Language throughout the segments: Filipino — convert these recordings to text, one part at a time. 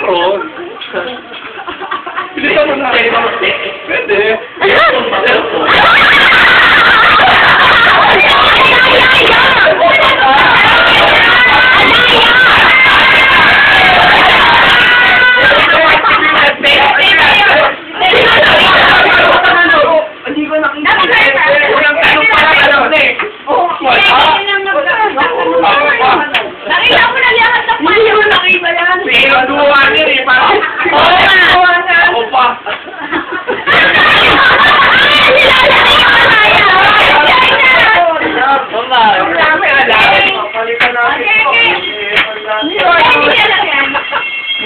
Meron. Bilisan mo na. Pwede. Hindi ko nakita. Walang tanong pala. Nakita mo na lahat ng pala. Hindi mo nakita yan. Pero duwa niya eh. Opa.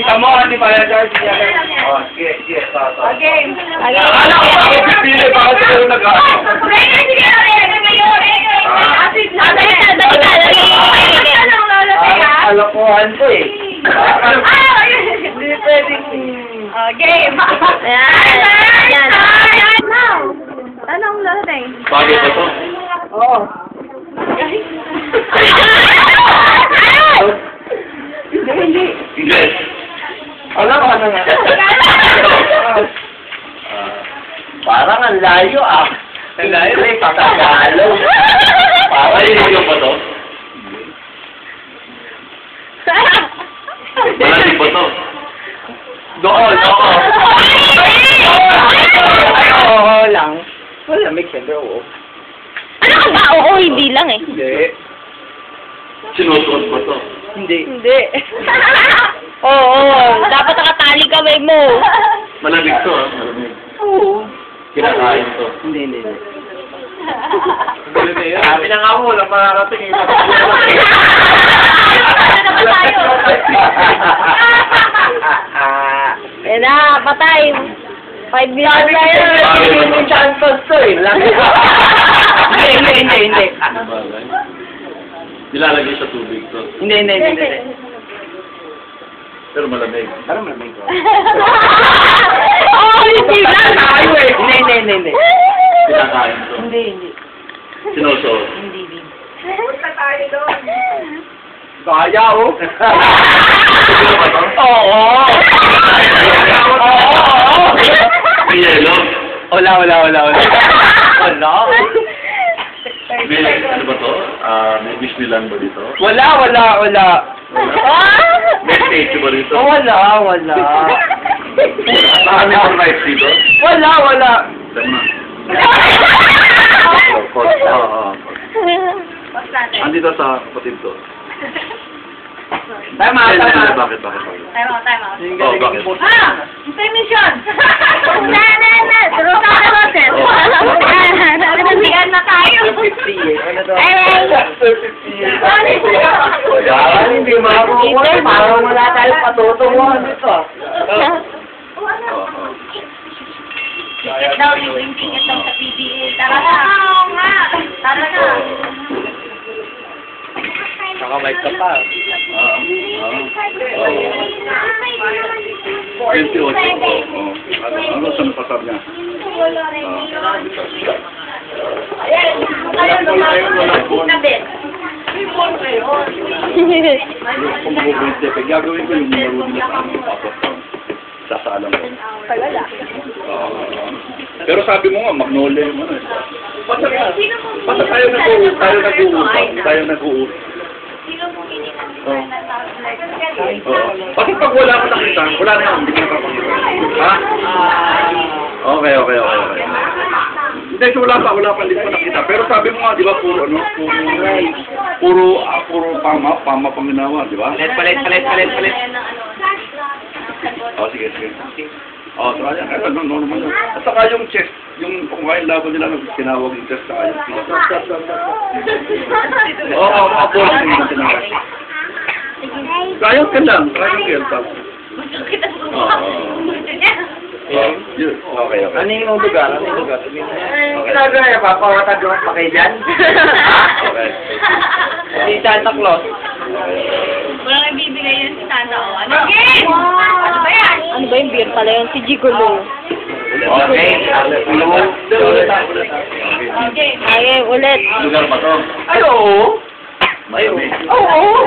Kamu kan di pala dyan. Oh, sige. Okay. Alam ko ako pipili baka sila nag-aano. Alokohan ko eh. Hindi pwedeng... Game. Ayan. Anong lalaki? Bakit ba ito? Oo. Hindi. English. Alam ko ano nga. Parang ang layo ah. Ang layo eh. Tagalog. Parang yung ba ito? Malalim ba ito? Doon. Ay, oo lang. Malamig siyempre, oo. Ano ka ba? Oo, hindi lang eh. Hindi. Sinusuot ba ito? Hindi. Hindi. Oo, dapat nakatali kamay mo. Malamig ito ah. Malamig. Oo. Kinakain ito. Hindi. Sabi na nga mo, lang mararating eh. Ano naman tayo? Yan na, patay. 5 million na yun. Hindi chances to eh. Hindi. Nilalagay sa tubig to. Hindi. Pero malamig. Parang malamig ko. Oo, hindi lang. Tayo eh. Hindi. Kinakain to. Hindi. Sinusuot. Hindi. Punta tayo doon. Kaya oh. Siguro ba ito? Oo. May yelo. Wala. May, ano ba to? May Disneyland ba dito? Wala. May statue ba dito? Wala. Ano yung rights dito? Wala. Tama. Of course. Andito sa kapatid ko. Tama. Bakit? Time out. Oh, bakit? Permission! Na. Turo ka na natin. Nagsigan na tayo. 50 years. Ano to? Ay. Hindi makakuha. Parang wala tayong patutunguhan dito. Ticket daw, libreng ticket daw sa PBA. Tara na. Oo nga. Tara na. Nakamay ka pa. 28. Ano saan pasar niya? Kung mag-20, gagawin ko yung marunong na sa amin tapos sasaalam ko. Pero sabi mo nga, Magnolia yung ano eh. Basta tayo nag-uusap. Sino mong inilang na tawag? Bakit pag wala ko nakita, wala na yun, hindi ko nakapakita. Ha? Okay. Hindi, so wala pa, hindi ko nakita. Pero sabi mo nga, di ba, puro pama pang ginawa, di ba? Palit. Oh, sige. Oh, so ayan, no naman yun. At saka yung chess, yung pangkain laban nila, tinawag yung chess sa ayos. Oo, ako yung tinawag. Kayang ka lang, Okay. Ano yung lugar? Ginagawa niya, papawatag yung pa kayo dyan? Okay. Si Santa Claus. Walang ibibigay yun si Santa. Ano game? Ano ba yan? Ano ba yung beer pala yun? Si Gigolo. Okay. Okay, ulit. Lugar ba to? Ay, oo. Malamig. Oo.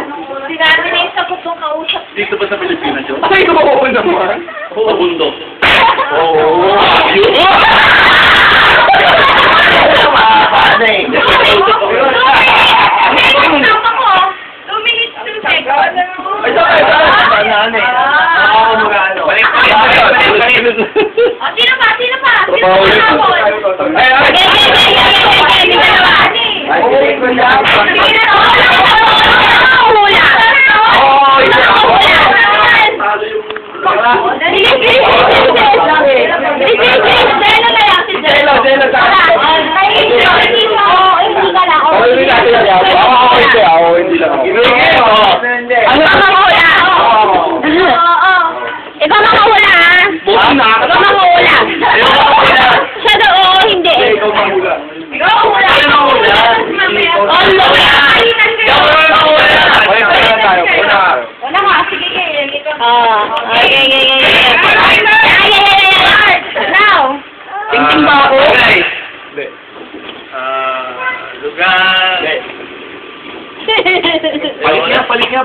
Sinabi na yung sagot ng kausap. Dito ba sa Pilipinas yun? Ay, oo naman. Sa bundok. Oo. Paano eh? Ay, sorry. Ano eh? Ako magano. Sino pa? Sino pa? Trabaho yun. Ay, hindi ko lang. Ikaw makahula, ha? Buti na. Ikaw makahula. Siya doon, hindi. Ikaw mahula. Ikaw makahula. Wala ka, sige, ikaw. Now. Tingting ba ako? Hindi. Lugar. Palit nga.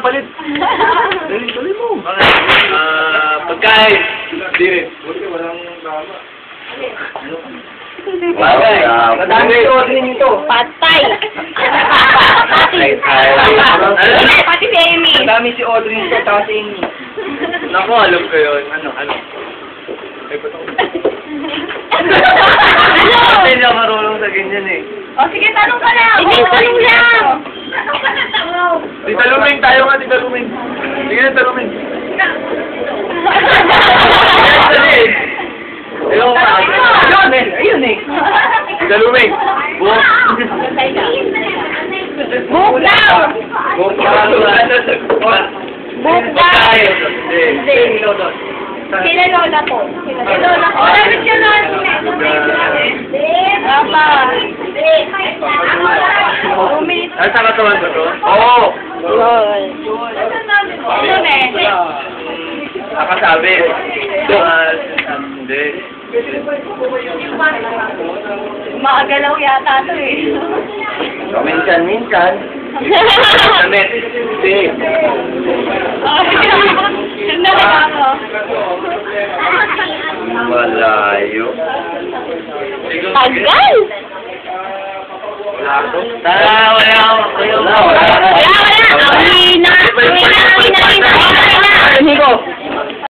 Dali mo. Pagkain. Hindi rin. Buti walang drama. Bagay. Madami si Audrey nito. Patay. Pati si Amy. Madami si Audrey nito, tapos si Amy. Naku, alam ko yun. Ano? Ay, ba't ako? Hindi ako marunong sa ganyan eh. O sige, tanong ka lang. Hindi, tanong lang. Tanong ka na, tanong. Tita Luming, tayo nga, Tita Luming. Sige na, Tita Luming. Ayun eh. Tita Luming. Buhok. Buhok daw. Buhok. Buhok daw. Hindi. Sila lola ko. Sila lola ko. Wala siya lola. Tama. Ay, saan ka tuwan ba to? Oo. Ano na Nakasabi. Hindi. Maagalaw yata ito eh. Minsan. Damit. Hindi. Nalaga ako. Malayo. Tagal! Wala ako. Wala! Hina!